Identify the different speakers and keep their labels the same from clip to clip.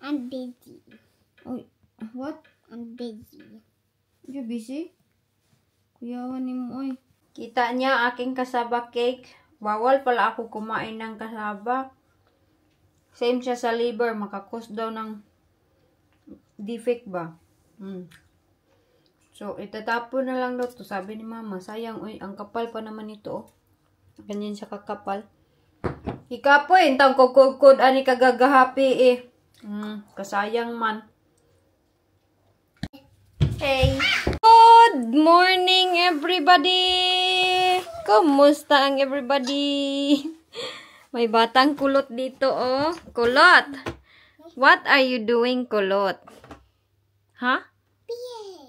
Speaker 1: I'm busy.
Speaker 2: Oh, what?
Speaker 1: I'm busy.
Speaker 2: You busy? Kuyawan ni mo, oy. Kita niya aking kasaba cake. Bawal pala ako kumain ng kasaba. Same siya sa liver. Makakos daw ng defect ba? So, itatapon na lang daw to. Sabi ni mama, sayang, uy, ang kapal pa naman ito, oh. Ganyan siya kakapal. Ikapoy, intang kukukod, ani kagagahapi, eh. Kasayang man. Hey! Good morning, everybody! Kumusta ang everybody? May batang kulot dito, oh. Kulot! What are you doing, kulot? Ha?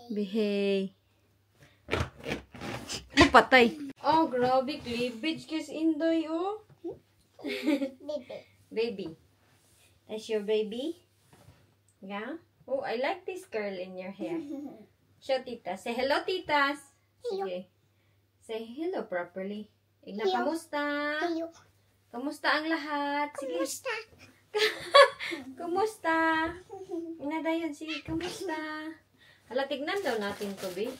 Speaker 2: Behave. Patay. Oh, grabe. Cleavage kiss Indoy, oh. Baby. That's your baby? Yeah? Oh, I like this curl in your hair. Show tita. Say hello, titas. Sige. Say hello properly. Igna, kamusta?
Speaker 1: Hello.
Speaker 2: Kamusta ang lahat? Sige.
Speaker 1: Kamusta?
Speaker 2: Kumusta? Inadayon, sige, kamusta? Hala, tignan daw natin to, babe.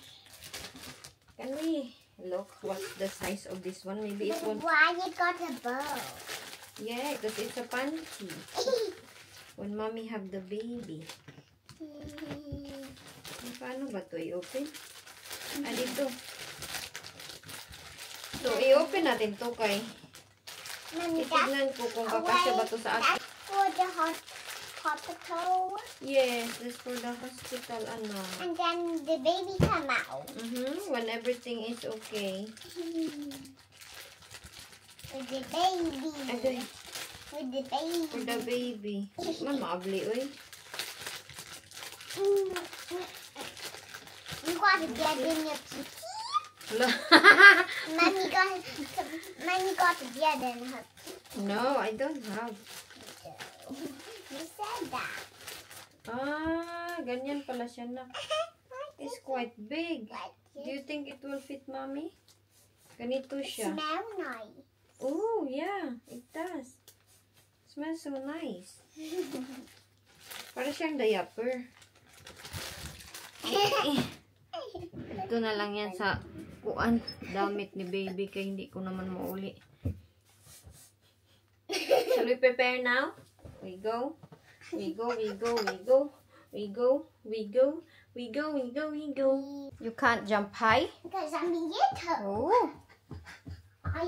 Speaker 2: Can we look what's the size of this one? Maybe it won't...
Speaker 1: Why you got a bow?
Speaker 2: Yeah, because it's a panty. When mommy have the baby. Paano ba to i-open? Ah, dito. So, i-open natin to kay... Itignan ko kung kakasya ba to sa akin.
Speaker 1: For the hospital.
Speaker 2: Yes, this for the hospital, ano.
Speaker 1: And then the baby come out.
Speaker 2: When everything is okay.
Speaker 1: With the baby.
Speaker 2: Okay.
Speaker 1: With the baby.
Speaker 2: For the baby. Man, maabli, oy.
Speaker 1: You got to get in your kitty. Mommy got to get in her kitty.
Speaker 2: No, I don't have.
Speaker 1: You said that.
Speaker 2: Ah, ganyan pala siya na. It's quite big. Do you think it will fit, mommy? Ganito siya.
Speaker 1: Smell nice.
Speaker 2: Oh, yeah, it does. Smells so nice. Para siyang diaper. Okay. Ito na lang yan sa kuan damit ni baby kaya hindi ko naman mauli. Shall we prepare now? We go. We go, we go, we go. We go, we go. We go, we go, we go. You can't jump high?
Speaker 1: Because I'm little.
Speaker 2: Oh.
Speaker 1: I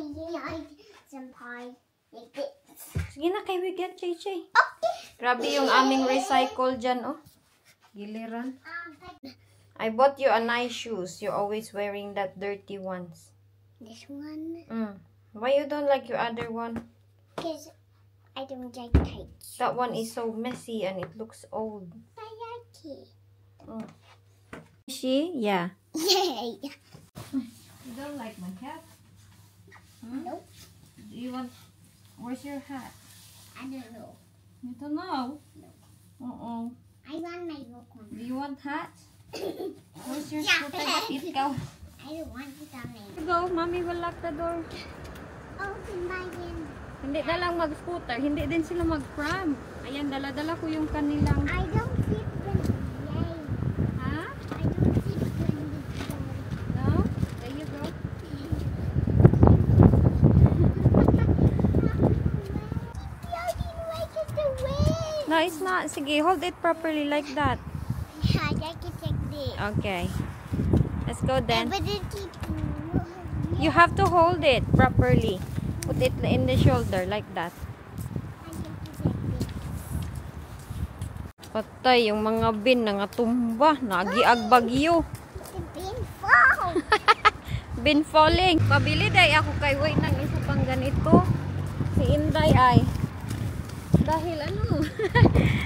Speaker 1: jump high like this.
Speaker 2: Sige na kay we get Chay.
Speaker 1: Okay.
Speaker 2: Grabe yung aming recycle dyan, oh. Giliran. I bought you a nice shoes. You're always wearing that dirty ones.
Speaker 1: This one?
Speaker 2: Why you don't like your other one?
Speaker 1: Because I don't like tight.
Speaker 2: That one is so messy and it looks old.
Speaker 1: I like it.
Speaker 2: She? Yeah.
Speaker 1: Yay.
Speaker 2: You don't like my hat?
Speaker 1: Nope.
Speaker 2: Do you want... Where's your hat?
Speaker 1: I don't know.
Speaker 2: You don't know?
Speaker 1: No.
Speaker 2: Uh-oh.
Speaker 1: I want my book one.
Speaker 2: Do you want hat? Where's your
Speaker 1: Yeah.
Speaker 2: scooter? It go.
Speaker 1: I don't want it on me.
Speaker 2: Go, mommy will lock the door.
Speaker 1: Open my window.
Speaker 2: Hindi na lang mag-scooter. Hindi din sila mag-pram. Ayan, dala-dala ko yung kanilang...
Speaker 1: I don't fit when yay.
Speaker 2: Ha?
Speaker 1: I don't fit when
Speaker 2: No? There you go.
Speaker 1: I didn't like it the way.
Speaker 2: No, it's not. Sige, hold it properly like that.
Speaker 1: I like it like this.
Speaker 2: Okay. Let's go then.
Speaker 1: But it keep
Speaker 2: You have to hold it properly. Put it in the shoulder like that.
Speaker 1: I like it like this.
Speaker 2: Patay, yung mga bin nga tumba. Nagiag bagyo.
Speaker 1: The bin fall.
Speaker 2: Bin falling. Pabili day ako kay Way ng isa pang ganito. Si Inday ay. Dahil ano,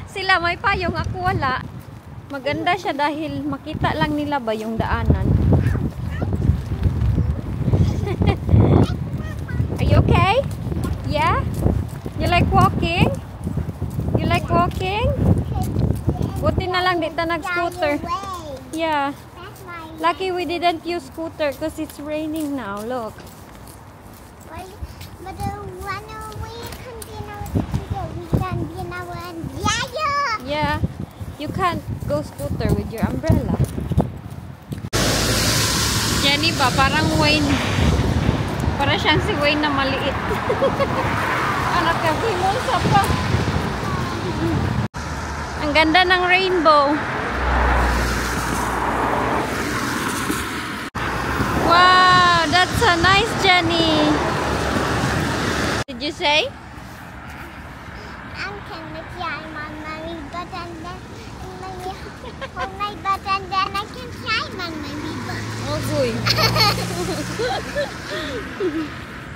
Speaker 2: sila may payong, ako wala. Maganda siya dahil makita lang nila ba yung daanan. Are you okay? Yeah? You like walking? You like walking? Buti na lang dito nag-scooter. Yeah.
Speaker 1: That's my
Speaker 2: Lucky we didn't use scooter because it's raining now. Look.
Speaker 1: But the one we can be in our we can be in our yeah.
Speaker 2: You can't go scooter with your umbrella. Jenny ba? Parang Wayne. Para siyang si Wayne na maliit. Anak ka, Pinosa pa. Ang ganda ng rainbow. Wow, that's so nice, Jenny. Did you say?
Speaker 1: I'm gonna climb on my butt and then hold my butt and then I can climb on my butt.
Speaker 2: Oh boy.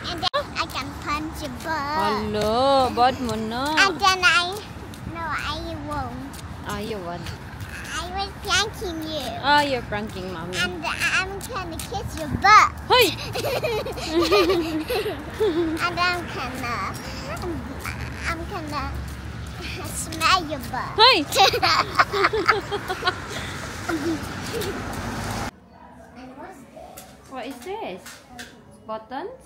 Speaker 1: And then I can punch a butt.
Speaker 2: Hello, bad mo na.
Speaker 1: And then I won't.
Speaker 2: Ah, you what?
Speaker 1: I was pranking you.
Speaker 2: Ah, you're pranking mommy.
Speaker 1: And I'm gonna kiss your butt.
Speaker 2: Hey!
Speaker 1: And I'm gonna smell your butt.
Speaker 2: Hey! What is this? Buttons?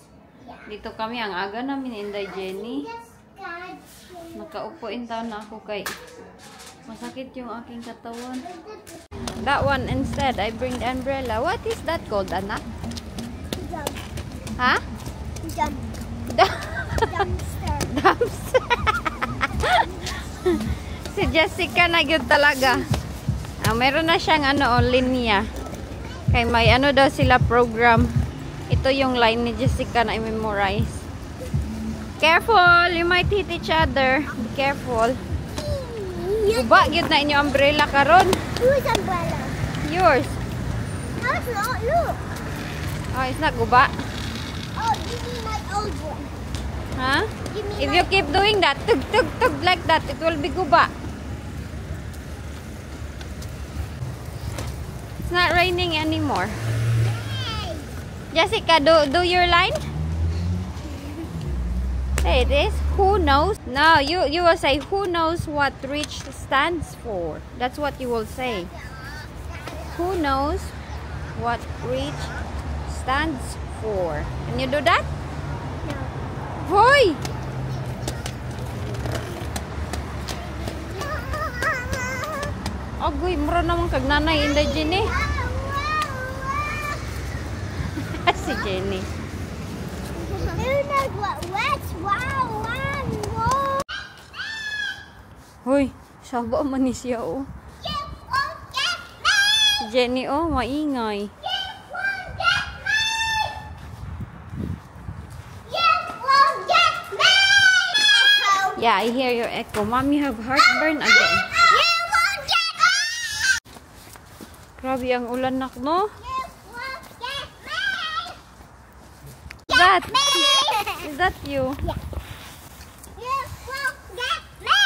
Speaker 1: Yeah.
Speaker 2: Dito kami ang aga namin, Inday Jenny. Nakaupo taon na ako kay masakit yung aking katawan. That one instead, I bring the umbrella. What is that called, anak?
Speaker 1: Dump.
Speaker 2: Ha?
Speaker 1: Dump. Dumpster.
Speaker 2: Dumpster. Si Jessica na yun talaga. Meron na siyang linya. Kay may daw sila program. Ito yung line ni Jessica na i-memorize. Careful, you might hit each other. Be careful. Guba, yun na inyo umbrella karon.
Speaker 1: Whose umbrella?
Speaker 2: Yours.
Speaker 1: No, it's not. Look.
Speaker 2: Oh, it's not guba.
Speaker 1: Oh, you mean my old one?
Speaker 2: Huh?
Speaker 1: You mean
Speaker 2: If you keep doing that, tug, tug, tug like that, it will be guba. It's not raining anymore.
Speaker 1: Hey.
Speaker 2: Jessica, do your line. There it is. Who knows? No, you will say who knows what reach stands for. That's what you will say. Who knows what reach stands for? Can you do that?
Speaker 1: No.
Speaker 2: Hoy! Agoy, mura naman kag nanay Inday Jenny. Si Jenny.
Speaker 1: Who knows what wet? Wow, wow.
Speaker 2: Hoy, saba man ni siya oh.
Speaker 1: You won't get me.
Speaker 2: Si Jenny oh, maingay.
Speaker 1: You won't get me. You won't get me. Echo.
Speaker 2: Yeah, I hear your echo. Mommy have heartburn again.
Speaker 1: You won't get me.
Speaker 2: Grabe ang ulan nak no.
Speaker 1: You won't get me.
Speaker 2: That
Speaker 1: Me.
Speaker 2: is that you?
Speaker 1: Yeah. You won't get me.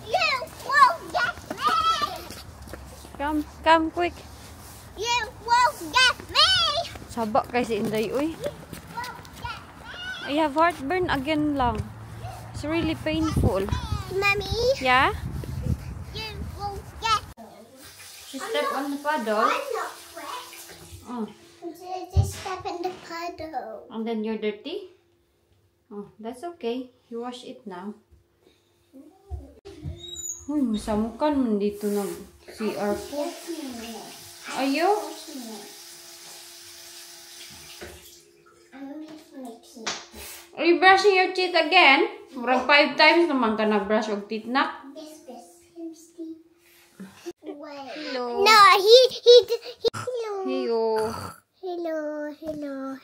Speaker 1: You won't get me.
Speaker 2: Come quick.
Speaker 1: You won't get me.
Speaker 2: Saba kay si Inday uy.
Speaker 1: You won't get me.
Speaker 2: I have heartburn again lang. It's really painful.
Speaker 1: Mommy.
Speaker 2: Yeah?
Speaker 1: You won't get me.
Speaker 2: She stepped on the puddle.
Speaker 1: I'm not wet.
Speaker 2: Oh,
Speaker 1: Just step in the puddle.
Speaker 2: and then you're dirty? Oh, that's okay. You wash it now. Uy, masamukan man dito ng CR po. Ayo?
Speaker 1: I'm gonna miss my teeth.
Speaker 2: Are you brushing your teeth again? Murag 5 times naman ka na-brush og teeth nak.
Speaker 1: Wait.
Speaker 2: Hello.
Speaker 1: No, he hello.
Speaker 2: Heyo.
Speaker 1: Hello.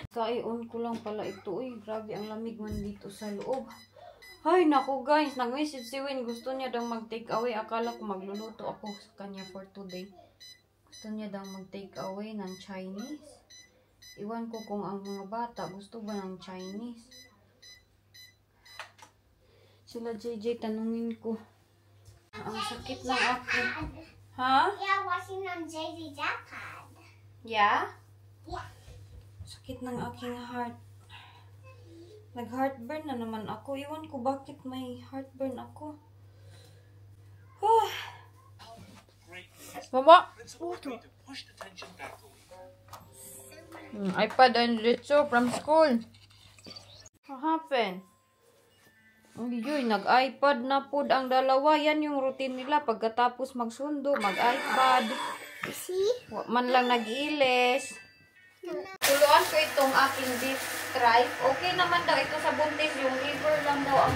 Speaker 2: Kaion ko lang pala ito. Uy, grabe ang lamig man dito sa loob. Ay, naku guys. Nag-message si Win. Gusto niya daw mag-take away. Akala ko magluluto ako sa kanya for today. Gusto niya daw mag-take away ng Chinese. Iwan ko kung ang mga bata gusto ba ng Chinese. Sila JJ, tanungin ko. Ang sakit ng ako. Ha?
Speaker 1: Yeah, watching on JJ's iPad.
Speaker 2: Yeah?
Speaker 1: Yeah.
Speaker 2: Sakit ng aking heart. Nag-heartburn na naman ako. Iwan ko bakit may heartburn ako. Mama! iPad and Ritso from school. What happened? Uy, nag-iPad na pod ang dalawa. Yan yung routine nila. Pagkatapos magsundo, mag-iPad.
Speaker 1: See?
Speaker 2: Wa man lang nag-ilis. Tuluan ko itong aking beef tripe. Okay naman daw ito sa buntis. Yung liver lang daw ang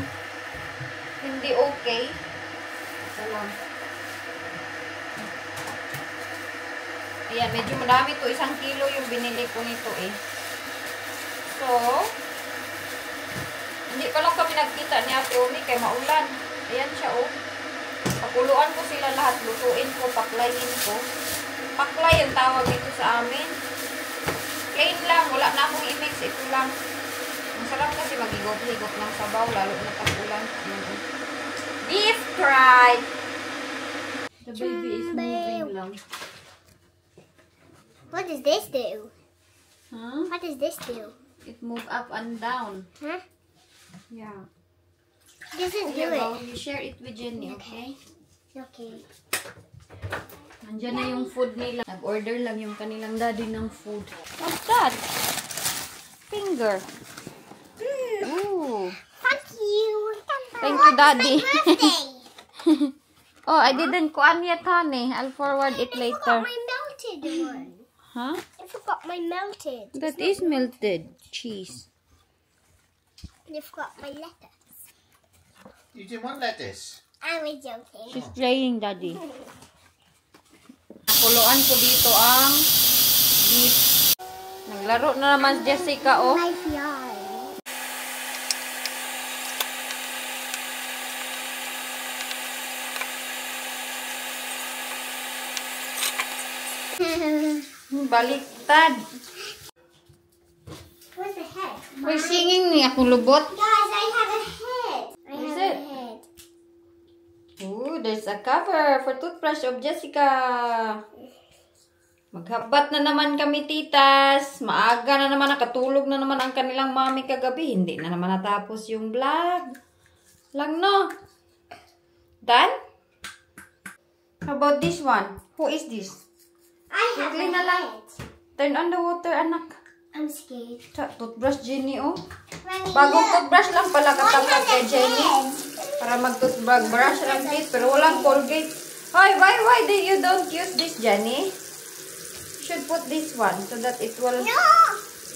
Speaker 2: hindi okay. Ito lang. Ayan, medyo madami to. 1 kilo yung binili ko nito eh. So, hindi pa lang kami nagkita ni Ate Umi kay maulan. Ayan siya oh. Pakuluan ko sila lahat. Lutuin ko, paklayin ko. Paklay yung tawag dito sa amin. Plain lang. Wala na akong i-mix. Ito lang. Ang sarap kasi mag-higop-higop ng sabaw. Lalo na pag-ulan. Beef tripe! The baby is moving lang.
Speaker 1: What does this do?
Speaker 2: Huh?
Speaker 1: What does this do?
Speaker 2: It move up and down.
Speaker 1: Huh?
Speaker 2: Yeah.
Speaker 1: It doesn't do
Speaker 2: Here,
Speaker 1: it.
Speaker 2: you share it with Jenny, okay?
Speaker 1: Okay.
Speaker 2: Nandiyan na yung food nila. Nag-order lang yung kanilang daddy ng food. What's that? Finger. Ooh.
Speaker 1: Thank you.
Speaker 2: Thank you, Daddy.
Speaker 1: Birthday.
Speaker 2: Oh, I didn't kuan yet, honey. I'll forward it
Speaker 1: I forgot
Speaker 2: later.
Speaker 1: my melted one.
Speaker 2: Huh?
Speaker 1: I forgot my melted.
Speaker 2: That is melted cheese.
Speaker 1: I forgot my lettuce.
Speaker 3: You didn't want lettuce?
Speaker 1: I was joking.
Speaker 2: She's playing, Daddy. Nakuluan ko dito ang beef. Naglaro na naman si Jessica, oh.
Speaker 1: Life yarn.
Speaker 2: Baliktad.
Speaker 1: Where's the head?
Speaker 2: May singing ni akong lubot.
Speaker 1: Guys, I have a head. I
Speaker 2: Is
Speaker 1: have
Speaker 2: it?
Speaker 1: a head.
Speaker 2: Ooh, there's a cover for toothbrush of Jessica. Maghabat na naman kami, titas. Maaga na naman, nakatulog na naman ang kanilang mami kagabi. Hindi na naman natapos yung vlog. Lang, no? Done? How about this one? Who is this?
Speaker 1: I have
Speaker 2: Quickly
Speaker 1: a
Speaker 2: na lang.
Speaker 1: head.
Speaker 2: Turn on the water, anak.
Speaker 1: I'm scared.
Speaker 2: Toothbrush, Jenny, oh.
Speaker 1: Mommy,
Speaker 2: Bagong
Speaker 1: look.
Speaker 2: toothbrush lang pala
Speaker 1: One
Speaker 2: katapat
Speaker 1: has
Speaker 2: kay
Speaker 1: a
Speaker 2: Jenny.
Speaker 1: head.
Speaker 2: Para mag-toothbrush lang teeth, pero walang Colgate. Hoy, why did you don't use this, Jenny? You should put this one so that it will...
Speaker 1: No!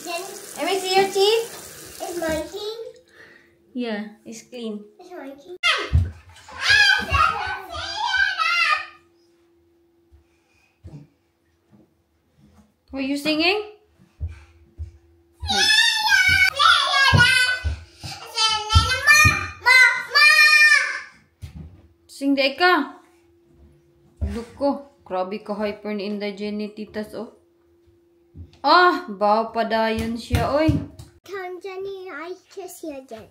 Speaker 1: Then
Speaker 2: Let me see your teeth.
Speaker 1: it's monkey.
Speaker 2: Yeah, it's clean.
Speaker 1: It's monkey.
Speaker 2: Were you singing? Sing di ka. Look ko. Grabe ka hyper ni Inday Jenny, titas, oh. Ah, baw pa dayon siya, oy.
Speaker 1: Come, Jenny, I kiss you again.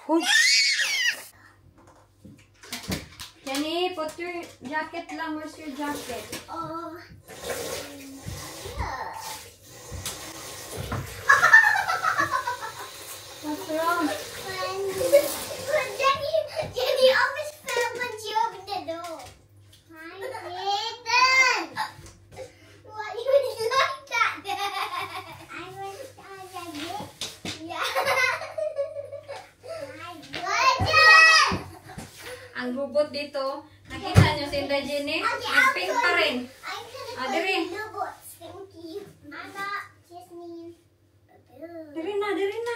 Speaker 2: Hoy. Jenny, put your jacket lang. Where's your jacket?
Speaker 1: Oh.
Speaker 2: What's wrong?
Speaker 1: Jenny almost fell when she opened the door. Hi, Nathan. Why you like that? I was like this. Yeah. My goodness.
Speaker 2: Ang robot dito, nakita niyo si Inday Jenny? Nag-pink pa rin.
Speaker 1: I'm gonna
Speaker 2: Ah,
Speaker 1: put
Speaker 2: dire.
Speaker 1: the robots. Thank you. I'm not just me.
Speaker 2: Diri na, diri na.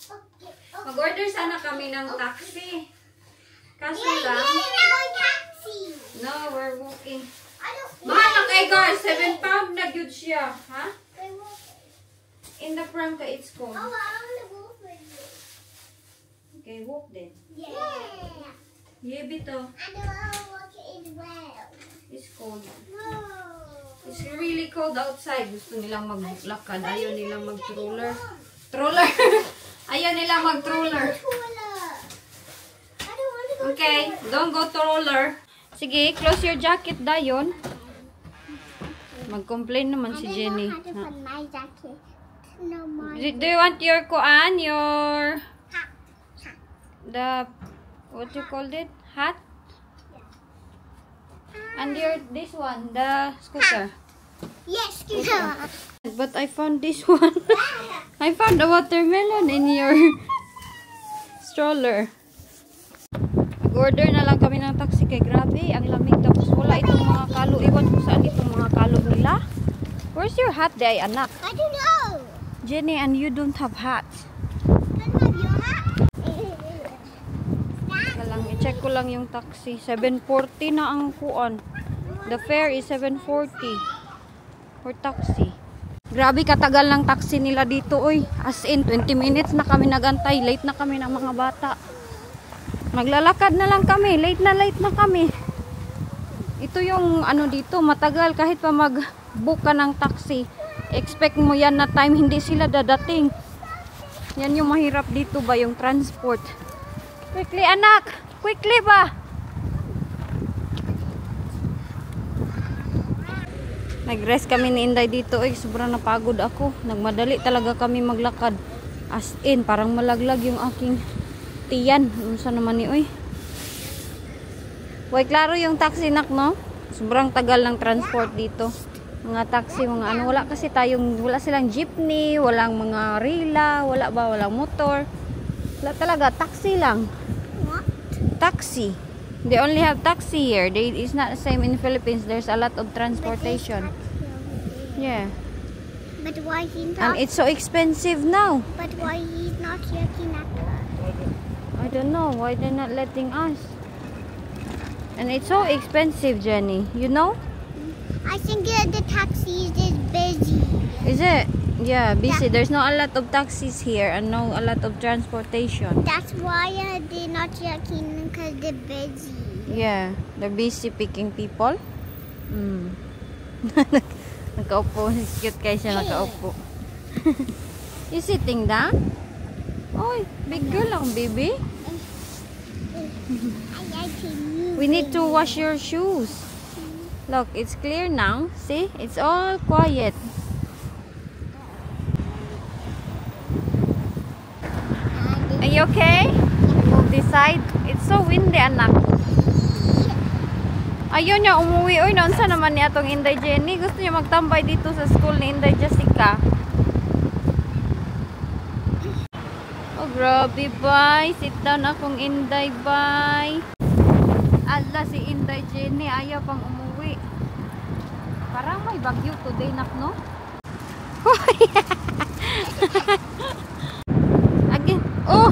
Speaker 1: Okay.
Speaker 2: Mag-order sana kami ng taxi. Kaso
Speaker 1: Yay,
Speaker 2: lang,
Speaker 1: yay, now a taxi.
Speaker 2: no, we're walking.
Speaker 1: I don't
Speaker 2: Mahal na kay guys, 7 pound na yun siya. Ha?
Speaker 1: I want it.
Speaker 2: In the front ka, it's cold.
Speaker 1: Oh, I want to go for you.
Speaker 2: Okay, walk then.
Speaker 1: Yeah.
Speaker 2: Yeah, bito.
Speaker 1: I don't want to walk as well.
Speaker 2: It's cold.
Speaker 1: No.
Speaker 2: It's really cold outside. Gusto nilang maglakad. Ayaw nilang mag-troller. Troller! Ayaw nilang mag-troller.
Speaker 1: I don't want to go
Speaker 2: Okay, don't go troller. Sige, close your jacket dayon. Mag-complain naman si Jenny.
Speaker 1: I don't know how to put my jacket. No more.
Speaker 2: Do you want your kuan? Your... The... What you called it? Hat? And your... This one, the scooter.
Speaker 1: Yes, Grandma.
Speaker 2: But I found this one. I found a watermelon in your stroller. Nag-order na lang kami ng taxi kay grabe. Ang lamig. Tapos wala itong mga kalo. Iwan ko saan itong mga kalo nila. Where's your hat, day, anak?
Speaker 1: I don't know.
Speaker 2: Jenny, and you don't have hat.
Speaker 1: Don't have your hat.
Speaker 2: Teka lang, i-check ko lang yung taxi. 740 na ang kuon. The fare is 740 for taxi. Grabe katagal ng taxi nila dito, oy. As in, 20 minutes na kami nagantay. Late na kami ng mga bata. Maglalakad na lang kami. Late na kami. Ito yung ano dito, matagal kahit pa mag-book ka ng taxi. Expect mo yan na time hindi sila dadating. Yan yung mahirap dito ba, yung transport. Quickly, anak! Quickly ba? Nag-rest kami ni Inday dito. Ay, sobrang napagod ako. Nagmadali talaga kami maglakad. As in, parang malaglag yung aking tiyan. Ano sa naman ni, oy. Way, klaro yung taxi, nak, no? Sobrang tagal ng transport dito. Mga taxi, mga ano. Wala kasi tayong, wala silang jeepney, walang mga rila, walang motor. Wala talaga, taxi lang.
Speaker 1: What?
Speaker 2: Taxi. They only have taxi here. It's not the same in the Philippines. There's a lot of transportation. Yeah.
Speaker 1: But why he's
Speaker 2: And
Speaker 1: not?
Speaker 2: it's so expensive now.
Speaker 1: But why he's not looking at us?
Speaker 2: I don't know why they're not letting us. And it's so expensive, Jenny. You know?
Speaker 1: I think the taxi is busy.
Speaker 2: Is it? Yeah, busy.
Speaker 1: Yeah.
Speaker 2: There's not a lot of taxis here and no a lot of transportation.
Speaker 1: That's why they're not looking because they're busy.
Speaker 2: Yeah, they're busy picking people. Mm. Nakaupo. Cute kayo siya nakaupo. You sitting down? Oy, big girl lang, baby.
Speaker 1: I like to move.
Speaker 2: We need to wash your shoes. Look, it's clear now. See? It's all quiet. Are you okay? Move this side. It's so windy, anak. Ayun niya umuwi. Uy, naunsa naman niya itong Inday Jenny. Gusto niya magtambay dito sa school ni Inday Jessica. Oh, grabe, bye. Sit down akong Inday, bye. Ala, si Inday Jenny. Ayaw pang umuwi. Parang may bagyo today, nak, no? Again. Oh!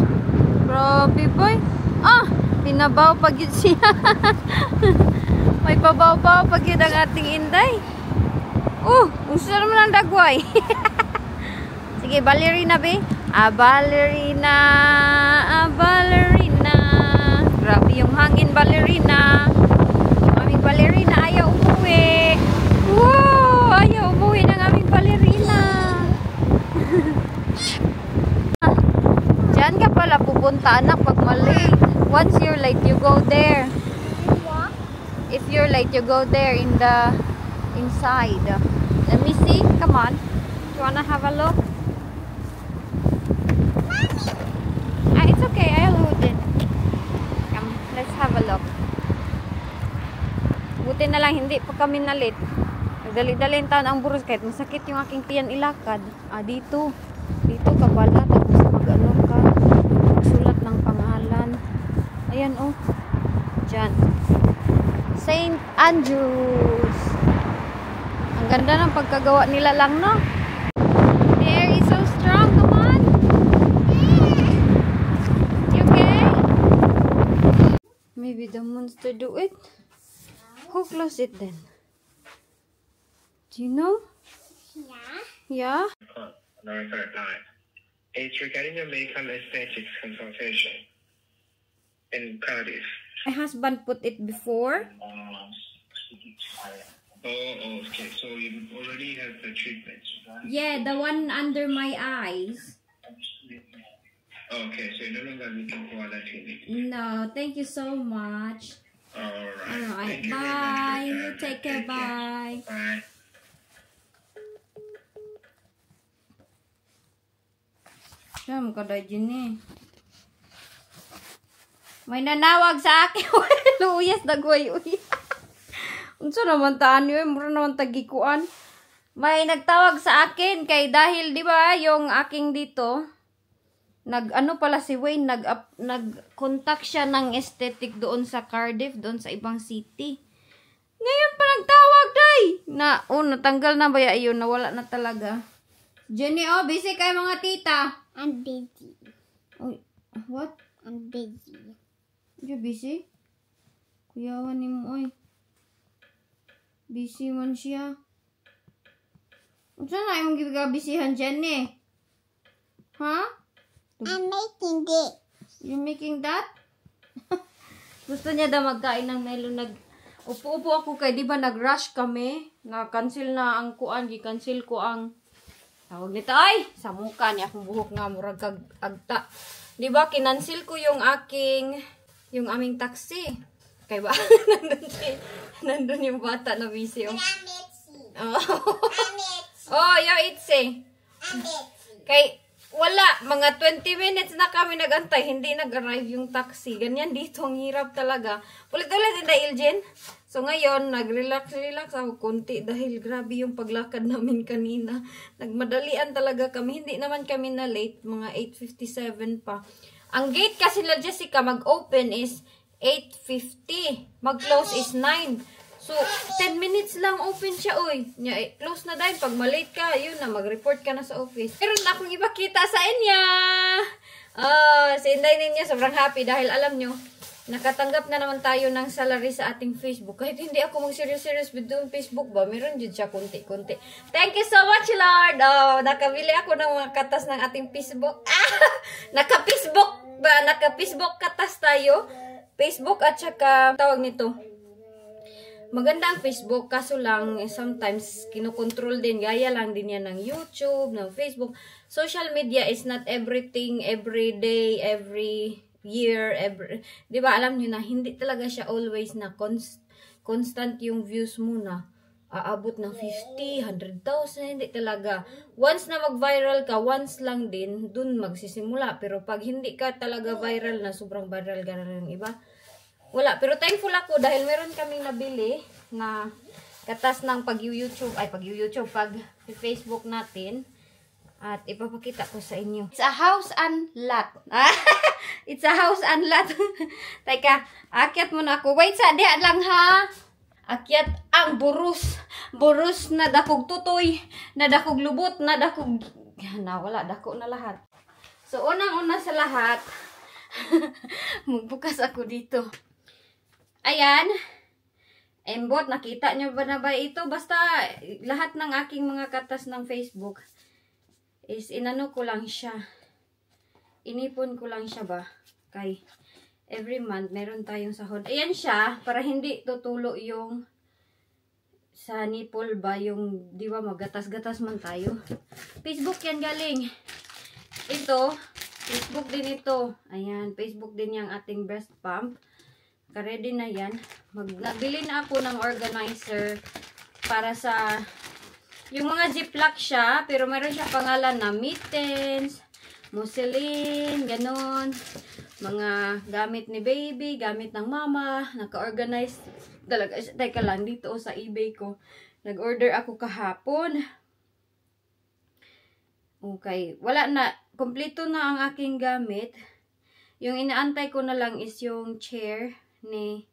Speaker 2: Grabe, boy. Ah! Pinabaw pag yun siya. May pabaw-baw pag yun ang ating Inday. Oh! Gusto naman ang dagway. Sige, ballerina, be. Ah, ballerina. Ah, ballerina. Grabe yung hangin, ballerina. Aming ballerina ayaw umuwi. Wow! Ayaw umuwi ng aming ballerina. Diyan ka pala pupunta, anak, pag mali. Once you're late, you go there.
Speaker 1: What?
Speaker 2: If you're late, you go there in the inside. Let me see. Come on. You wanna have a look? Ah, it's okay. I'll hold it. Come, let's have a look. Buti na lang, hindi pa kami na late. Nagdali-dali yung taon ang burus kahit masakit yung aking tiyan ilakad. Ah, dito. Dito ka pala. Tapos mag-ano ka. Magsulat ng pangalan. Ayan, oh. Diyan. St. Andrews. Ang ganda ng pagkagawa nila lang, no? The air is so strong. Come on. You okay? Maybe the monster do it. Who closed it then? Do you know?
Speaker 1: Yeah.
Speaker 2: Yeah?
Speaker 4: America Live. It's regarding your medical aesthetics consultation in Cardiff.
Speaker 2: My husband put it before.
Speaker 4: Oh, okay. So you already have the treatment, right?
Speaker 2: Yeah, the one under my eyes.
Speaker 4: Okay, so you're no longer looking for other clinic.
Speaker 2: No, thank you so much.
Speaker 4: Alright.
Speaker 2: Alright,
Speaker 4: Thank you very much for
Speaker 2: bye.
Speaker 4: your
Speaker 2: You
Speaker 4: time.
Speaker 2: take care, bye.
Speaker 4: Bye.
Speaker 2: Siyam ka da dyan eh. May nanawag sa akin. Luyas, dagway. Unsa naman taan yun? Mura naman tagikuan. May nagtawag sa akin kay dahil 'di ba yung aking dito ano pala si Wayne nag-contact siya ng aesthetic doon sa Cardiff, doon sa ibang city. Ngayon pa nagtawag day. Natanggal na ba yun? Nawala na talaga. Jenny, busy kayo mga tita.
Speaker 1: I'm busy.
Speaker 2: Oh, what?
Speaker 1: I'm busy.
Speaker 2: You busy? Kuyawan ni mo, oy. Busy man siya. Saan na yung gibigabisihan dyan eh? Ha?
Speaker 1: I'm making this.
Speaker 2: You making that? Gusto niya daw magkain ng melon. Upo-upo ako kay, di ba nag-rush kami? Na-cancel na ang kuan. Gi-cancel ko ang tawag nito. Ay! Sa mukha niya akong buhok nga. Murag kag-agta. Di ba? Kinancel ko yung aming taxi. Kaya ba? Nandun yung bata na busy. Oh. Oh, yo, Itzy. Kay, wala. Mga 20 minutes na kami nagantay. Hindi nag-arrive yung taxi. Ganyan dito. Ang hirap talaga. Ulit-ulit din dahil, Jen. So, ngayon, nag-relax ako konti dahil grabe yung paglakad namin kanina. Nagmadalian talaga kami. Hindi naman kami na late. Mga 8:57 pa. Ang gate kasi nila Jessica mag-open is 8:50. Mag-close is 9. So, 10 minutes lang open siya, oy. Close na dahil. Pag malate ka, yun na, mag-report ka na sa office. Meron na akong ipakita sa inyo. Si Inday ninyo, sobrang happy dahil alam nyo, nakatanggap na naman tayo ng salary sa ating Facebook. Kahit hindi ako mag-serious with doon Facebook ba, meron dyan siya kunti-kunti. Thank you so much, Lord. Nakabili ako ng mga katas ng ating Facebook. Naka-Facebook ba? Naka-Facebook katas tayo. Facebook at saka, tawag nito, maganda ang Facebook, kaso lang sometimes kinukontrol din, gaya lang din yan ng YouTube, ng Facebook. Social media is not everything, every day, every year, di ba alam nyo na hindi talaga siya always na constant yung views mo na aabot ng 50, 100,000, hindi talaga. Once na mag-viral ka, once lang din, dun magsisimula. Pero pag hindi ka talaga viral na, sobrang viral ka na ng iba, wala. Pero thankful ako dahil meron kaming nabili na katas ng pag-YouTube, pag-Facebook natin. At ipapakita ko sa inyo. It's a house and lot. It's a house and lot. Teka, akyat muna ako. Wait, sa diya lang ha. Akyat ang burus. Burus na dakog tutoy, na dakog lubot, na dakog... wala, dako na lahat. So, unang-una sa lahat, magbukas ako dito. Ayan. Embot, nakita nyo ba na ba ito? Basta, lahat ng aking mga katas ng Facebook is inano ko lang siya. Inipon ko lang siya ba? Kay, every month, meron tayong sahod. Ayan siya, para hindi tutulo yung sa nipple ba, yung, di ba, magatas-gatas man tayo. Facebook yan galing. Ito, Facebook din ito. Ayan, Facebook din yung ating breast pump. Ready na yan. Nabili na ako ng organizer para sa yung mga ziplock siya, pero meron siya pangalan na mittens, muslin, ganun. Mga gamit ni baby, gamit ng mama, naka-organize talaga. Teka lang, dito sa eBay ko. Nag-order ako kahapon. Okay, wala na. Kompleto na ang aking gamit. Yung inaantay ko na lang is yung chair ni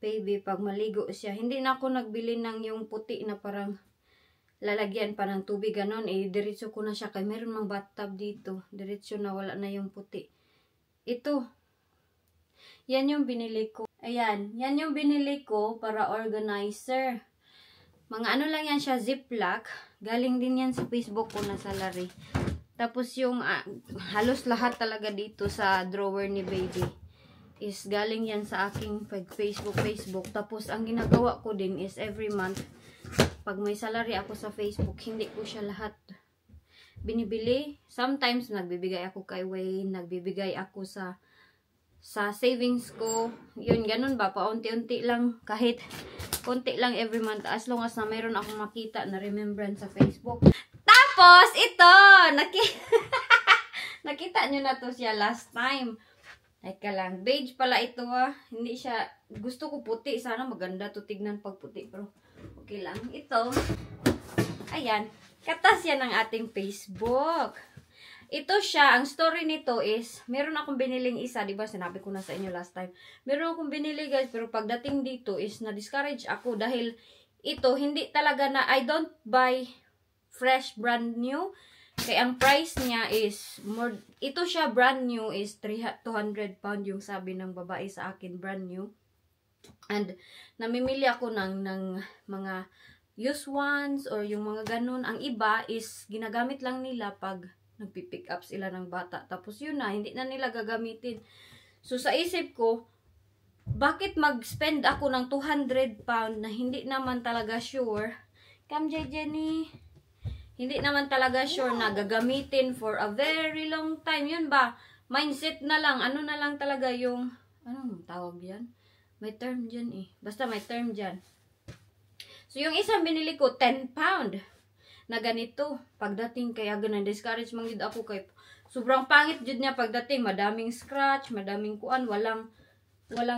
Speaker 2: baby pag maligo siya. Hindi na ako nagbili ng yung puti na parang lalagyan pa ng tubig ganon. Diretso ko na siya kay meron mang bathtub dito. Diretso na, wala na yung puti. Ito. Yan yung binili ko. Ayan. Yan yung binili ko para organizer. Mga ano lang yan siya, ziplock. Galing din yan sa Facebook ko na salary. Tapos yung halos lahat talaga dito sa drawer ni baby is galing yan sa aking Facebook. Tapos ang ginagawa ko din is every month, pag may salary ako sa Facebook, hindi ko siya lahat binibili. Sometimes nagbibigay ako kay Wayne, nagbibigay ako sa savings ko. Yun, ganun ba, paunti-unti lang, kahit konti lang every month, as long as na mayroon akong makita na remembrance sa Facebook. Tapos ito, nakita nyo na to siya last time. Teka lang, beige pala ito Hindi siya, gusto ko puti. Sana maganda to tignan pag puti. Pero okay lang. Ito, Ayan. Katas yan ang ating Facebook. Ito siya, ang story nito is, meron akong biniling isa, di ba? Sinabi ko na sa inyo last time. Meron akong binili guys, pero pagdating dito is na-discourage ako dahil ito, hindi talaga na, I don't buy fresh brand new. Kaya ang price niya is, more, ito siya brand new is 200 pound yung sabi ng babae sa akin, brand new. And namimili ako ng mga used ones or yung mga ganun. Ang iba is ginagamit lang nila pag nagpipick up sila ng bata. Tapos yun na, hindi na nila gagamitin. So sa isip ko, bakit mag-spend ako ng 200 pound na hindi naman talaga sure. Come Jenny. Hindi naman talaga sure na gagamitin for a very long time. Yun ba? Mindset na lang. Ano na lang talaga yung, anong tawag yan? May term dyan eh. Basta may term dyan. So yung isang binili ko, 10 pound. Na ganito, pagdating kaya ganun, discourage man gid ako kay sobrang pangit jud niya pagdating, madaming scratch, madaming kuan, walang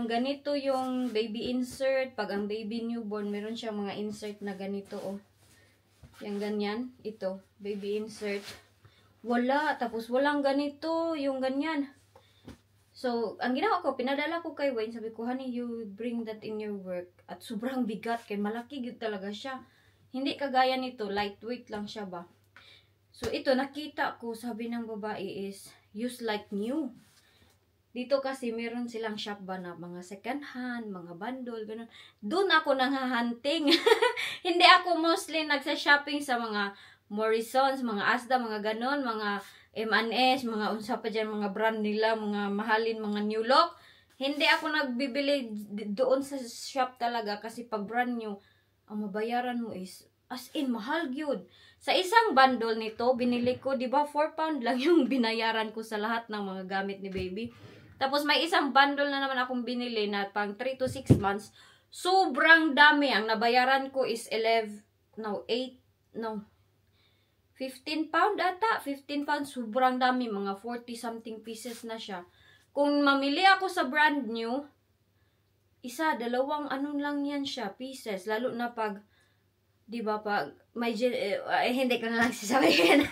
Speaker 2: ganito yung baby insert. Pag ang baby newborn, meron siya mga insert na ganito oh. Yang ganyan, ito, baby insert. Wala, tapos walang ganito, yung ganyan. So, ang ginawa ko, pinadala ko kay Wayne, sabi ko, honey, you bring that in your work. At sobrang bigat, kay malaki gid talaga siya. Hindi kagaya nito, lightweight lang siya ba. So ito, nakita ko, sabi ng babae is, use like new. Dito kasi meron silang shop ba na mga second hand, mga bundle, ganun. Doon ako nanghahanting. Hindi ako mostly nagsa-shopping sa mga Morrisons, mga Asda, mga ganun, mga M&S, mga unsa pa dyan, mga brand nila, mga mahalin, mga New Look. Hindi ako nagbibili doon sa shop talaga kasi pag brand new, ang mabayaran mo is, as in, mahal yun. Sa isang bundle nito, binili ko, di ba, 4 pound lang yung binayaran ko sa lahat ng mga gamit ni baby. Tapos may isang bundle na naman akong binili na pang 3 to 6 months. Sobrang dami. Ang nabayaran ko is 15 pound ata. 15 pound, sobrang dami. Mga 40 something pieces na siya. Kung mamili ako sa brand new, isa, dalawang ano lang yan siya, pieces. Lalo na pag, di ba, pag may, hindi ko na lang sasabihin.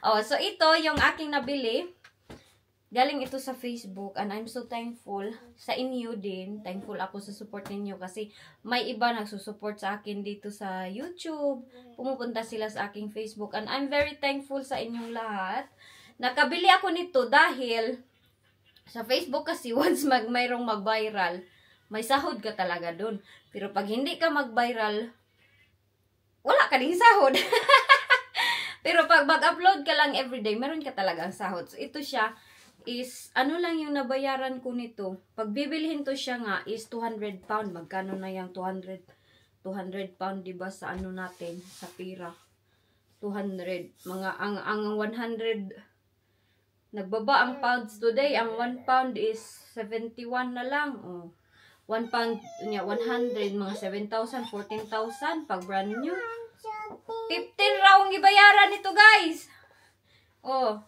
Speaker 2: Oh, so ito, yung aking nabili. Galing ito sa Facebook. And I'm so thankful sa inyo din. Thankful ako sa support ninyo. Kasi may iba nagsusupport sa akin dito sa YouTube. Pumupunta sila sa aking Facebook. And I'm very thankful sa inyong lahat. Nakabili ako nito dahil sa Facebook kasi once mayroong mag-viral, may sahod ka talaga dun. Pero pag hindi ka mag-viral, wala ka ding sahod. Pero pag mag-upload ka lang everyday, meron ka talagang sahod. So ito siya is, ano lang yung nabayaran ko nito. Pag bibilhin to siya nga is 200 pound. Magkano na yung 200 pound, diba, sa ano natin, sa pira. 200. Mga, ang 100, nagbaba ang pounds today. Ang 1 pound is 71 na lang. Oh. 1 pound niya, 100, mga 7,000, 14,000 pag brand new. 15 raw ang ibayaran nito, guys. Oh,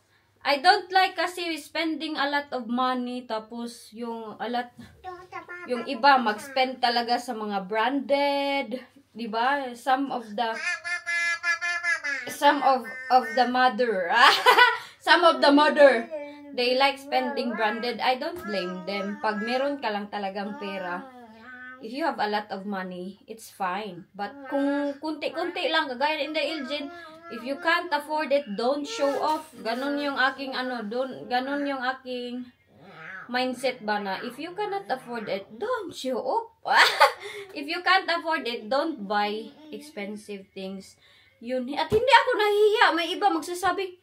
Speaker 2: I don't like kasi spending a lot of money. Tapos yung yung iba mag-spend talaga sa mga branded, 'di ba? Some of the mother. Some of the mother, they like spending branded. I don't blame them. Pag meron ka lang talagang pera, if you have a lot of money, it's fine. But kung kunti-kunti lang, kagaya in the Ilgin, if you can't afford it, don't show off. Ganon yung aking ganon yung aking mindset ba na, if you cannot afford it, don't show off. If you can't afford it, don't buy expensive things. Yun. At hindi ako nahihiya. May iba magsasabi,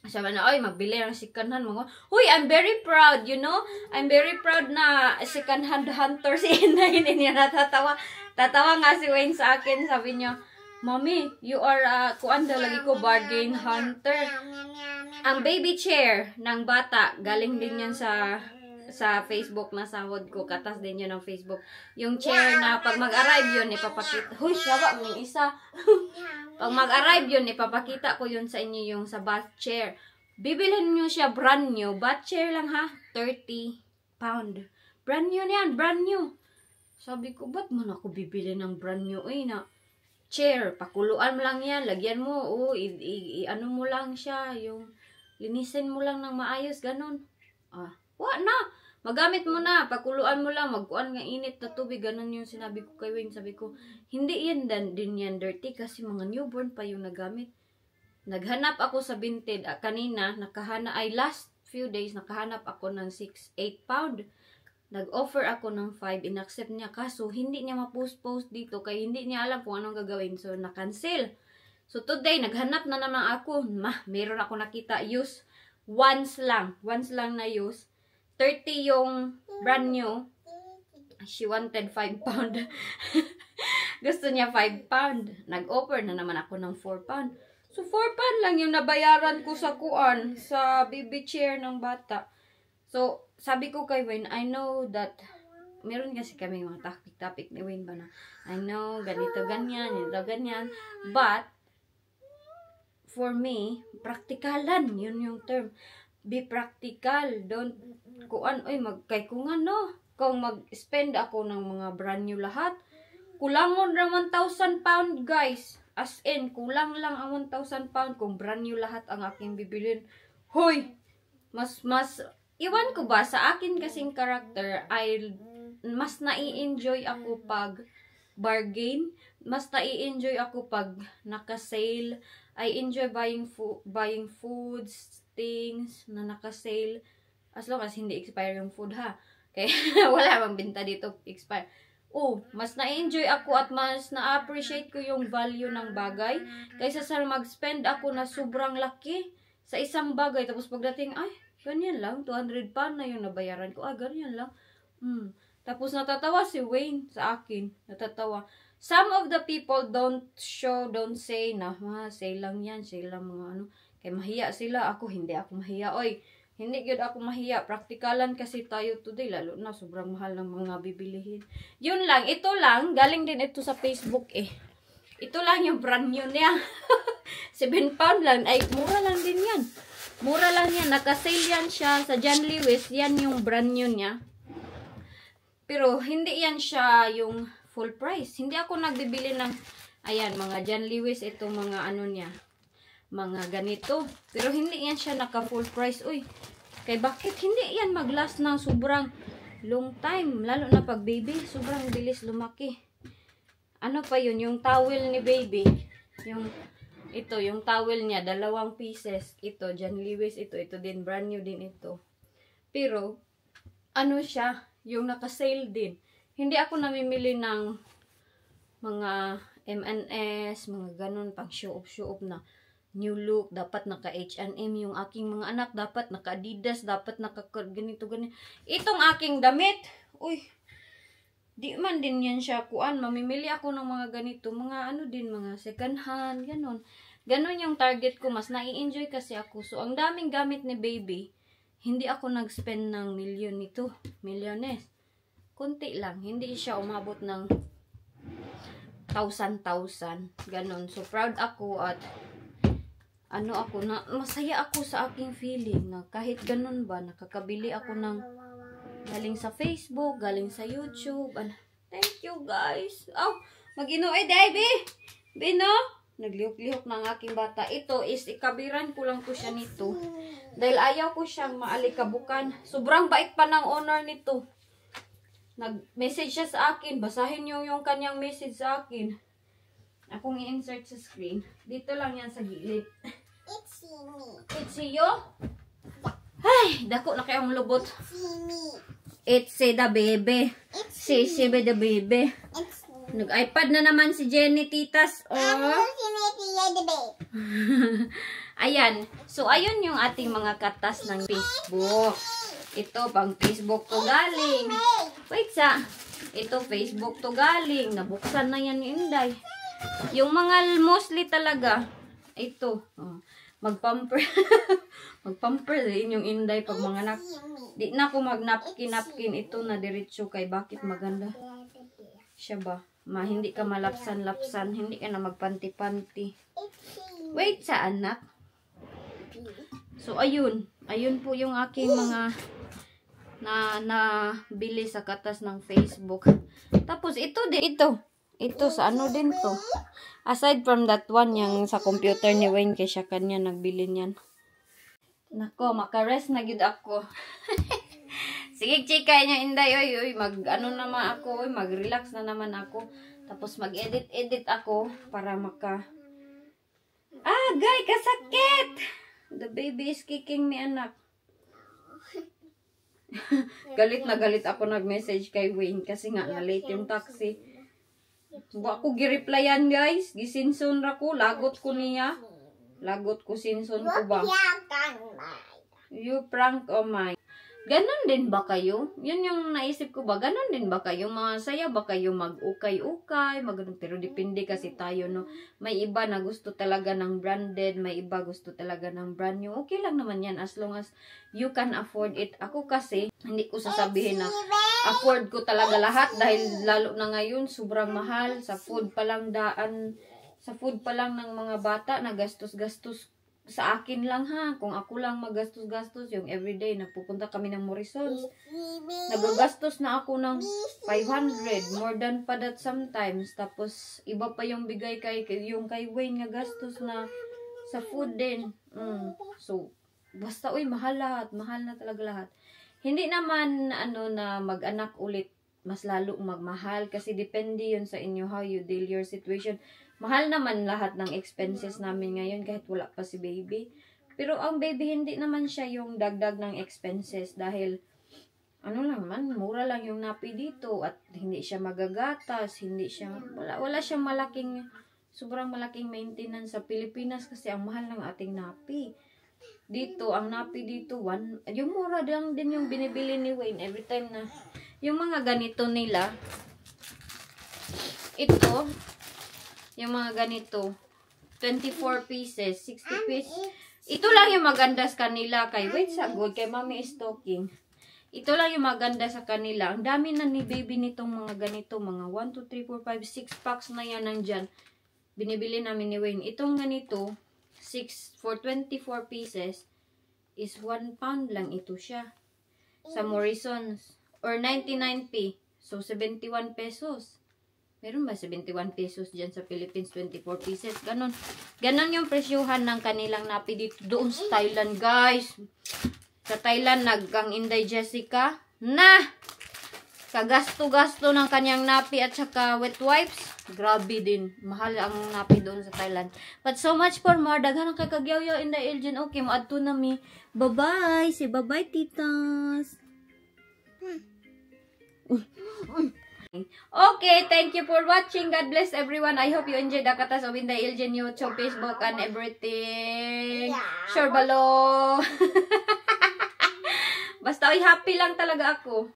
Speaker 2: sabi na, ay, magbili ng second hand. Huy, I'm very proud, you know? I'm very proud na second hand hunter si Inay. Hindi niya natatawa. Tatawa nga si Wayne sa akin. Sabi niya, Mommy, you are, kuanda lagi ko, bargain hunter. Ang baby chair ng bata, galing din yan sa Facebook na sahod ko. Katas din yun ng Facebook. Yung chair na pag mag-arrive yun, ipapakita. Huy, sawa mo yung isa. Pag mag-arrive yun, ipapakita ko yun sa inyo yung sa bath chair. Bibilhin nyo siya brand new. Bath chair lang ha, 30 pound. Brand new yan, brand new. Sabi ko, ba't mo na ako bibili ng brand new? Ay na, chair, pakuluan mo lang yan, lagyan mo, ano mo lang siya, yung linisin mo lang ng maayos, ganun. Na, magamit mo na, pakuluan mo lang, magkuan nga init na tubig, ganun yung sinabi ko kay Wayne, sabi ko, hindi yan din yan dirty, kasi mga newborn pa yung nagamit. Naghanap ako sa Vinted, kanina, last few days, nakahanap ako ng 8 pound. Nag-offer ako ng 5, inaccept niya. Kaso, hindi niya ma-post dito. Kaya hindi niya alam kung anong gagawin. So, na-cancel. So, today, naghanap na naman ako. Meron ako nakita. Use. Once lang na use. 30 yung brand new. She wanted 5 pound. Gusto niya 5 pound. Nag-offer na naman ako ng 4 pound. So, 4 pound lang yung nabayaran ko sa kuan. Sa baby chair ng bata. So, sabi ko kay Wayne, I know that, meron kasi kami mga topic ni Wayne ba na, I know, ganito, ganyan, but, for me, praktikalan, yun yung term. Be practical, don't, kung mag-spend ako ng mga brand new lahat, kulangon na 1,000 pound, guys. As in, kulang lang ang 1,000 pound kung brand new lahat ang aking bibilin. Hoy! Mas, iwan ko ba, sa akin kasing character, mas nai-enjoy ako pag bargain, mas nai-enjoy ako pag naka-sale. I enjoy buying foods, things na naka-sale, as long as hindi expire yung food ha. Kaya wala bang binta dito expire. Mas na-enjoy ako at mas na-appreciate ko yung value ng bagay kaysa sa mag-spend ako na sobrang laki sa isang bagay, tapos pagdating, ganyan lang, 200 pa na yung nabayaran ko. Ganyan lang. Tapos natatawa si Wayne sa akin. Natatawa. Some of the people don't say na, sale lang yan, sale lang mga ano. Kaya mahiya sila. Ako, hindi ako mahiya. Hindi yun ako mahiya. Praktikalan kasi tayo today. Lalo na, sobrang mahal ng mga bibilihin. Yun lang. Ito lang. Galing din ito sa Facebook Ito lang yung brand new niya. 7 pound lang. Mura lang din yan. Mura lang yan. Naka-sale yan siya sa John Lewis. Yan yung brand new niya. Pero, hindi yan siya yung full price. Hindi ako nagbibili ng, mga John Lewis. Ito mga ano niya. Mga ganito. Pero, hindi yan siya naka-full price. Kaya bakit hindi yan mag-last ng sobrang long time? Lalo na pag baby, sobrang bilis lumaki. Ano pa yun? Yung towel ni baby. Yung towel niya, 2 pieces. Ito, John Lewis, ito din, brand new din ito. Pero, ano siya, yung naka-sale din. Hindi ako namimili ng mga M&S, mga ganun, pang show-off na new look. Dapat naka H&M yung aking mga anak. Dapat naka Adidas, dapat naka ganito. Itong aking damit, di man din yan siya kuan. Mamimili ako ng mga ganito. Mga mga second hand, ganun. Ganun yung target ko. Mas nai-enjoy kasi ako. So, ang daming gamit ni baby. Hindi ako nag-spend ng milyones. Kunti lang. Hindi siya umabot ng 1,000. Ganun. So, proud ako at masaya ako sa aking feeling na kahit ganun ba, nakakabili ako ng galing sa Facebook, galing sa YouTube. Thank you, guys. Mag-inuwi, Davy. Bino? Naglihok-lihok ng aking bata. Ito is, ikabiran ko lang to siya nito. Dahil ayaw ko siyang maalikabukan. Sobrang bait pa ng owner nito. Nag-message siya sa akin. Basahin niyo yung kanyang message sa akin. Akong i-insert sa screen. Dito lang yan sa gilid.
Speaker 1: It's me.
Speaker 2: It's you? Ay, dako na kayong lubot. It's the baby. Si the baby. Nag-iPad na naman si Jenny, titas. Ayan. So, ayun yung ating mga katas ng Facebook. Ito, pang Facebook to galing. Wait ito, Facebook to galing. Nabuksan na yan ni Inday. Yung mga mostly talaga, ito. Mag-pamper. Mag-pamper din yung Inday pag mga anak. Di na ako mag-napkin. Ito na diretso kay bakit maganda. Siya ba? Hindi ka malapsan-lapsan. Hindi ka na magpanti-panti. Wait sa anak. So, ayun. Ayun po yung aking mga na bili sa katas ng Facebook. Tapos, ito din. Ito, sa ano din to? Aside from that one, yung sa computer ni Wayne, kaya siya kanya nagbili niyan. Nako, makarest na gid ako. Sige, chika niya, Inday, oy, ano naman ako, mag-relax na naman ako. Tapos mag-edit ako para Gay, kasakit! The baby is kicking me, anak. Galit na galit ako nag-message kay Wayne kasi nga na-late yung taxi. Ba ako gi-replyan, guys. Gisinson ra ko, lagot ko niya. Lagot ko, sinson ko ba? You prank, oh my. Ganon din ba kayo? Yun yung naisip ko ba? Ganon din ba kayo? Masaya ba kayo mag-ukay-ukay? Pero depende kasi tayo, no? May iba na gusto talaga ng branded, may iba gusto talaga ng brand new. Okay lang naman yan as long as you can afford it. Ako kasi, hindi ko sasabihin na afford ko talaga lahat dahil lalo na ngayon, sobrang mahal. Sa food pa lang ng mga bata na gastos-gastos sa akin lang ha. Kung ako lang magastos-gastos, yung everyday nagpupunta kami ng Morrisons, nagagastos na ako ng 500, more than pa that sometimes. Tapos iba pa yung bigay kay Wayne nga gastos na sa food din. So basta mahal na talaga lahat. Hindi naman na mag-anak ulit mas lalo magmahal kasi depende yun sa inyo how you deal your situation. Mahal naman lahat ng expenses namin ngayon kahit wala pa si baby. Pero ang baby hindi naman siya yung dagdag ng expenses dahil mura lang yung napi dito at hindi siya magagatas, wala siyang sobrang malaking maintenance sa Pilipinas kasi ang mahal ng ating napi. Dito, ang napi dito, yung mura lang din yung binibili ni Wayne every time na yung mga ganito nila. Ito, yung mga ganito, 24 pieces, 60 pieces. Ito lang yung maganda sa kanila wait sa good, kay Mommy is talking. Ito lang yung maganda sa kanila. Ang dami na ni baby nitong mga ganito, mga 1, 2, 3, 4, 5, 6 packs na yan nandyan. Binibili namin ni Wayne. Itong ganito, 6 for 24 pieces, is 1 pound lang ito siya. Sa Morrisons, or 99p. So, 71 pesos. Meron ba 71 pesos dyan sa Philippines, 24 pieces? Ganon yung presyuhan ng kanilang napi dito. Doon sa Thailand, guys. Sa Thailand, naggang Inday Jessica. Kagasto-gasto ng kanyang napi at saka wet wipes. Grabe din. Mahal ang napi doon sa Thailand. But so much for more. Daghan ang kay kagyaw-yaw Inday Elgin. Okay, maadto na mi. Bye-bye. Say bye-bye, titas. Okay, thank you for watching. God bless everyone. I hope you enjoyed the katas of Inday Elgin YouTube, Facebook, and everything. Sure balo. Basta happy lang talaga ako.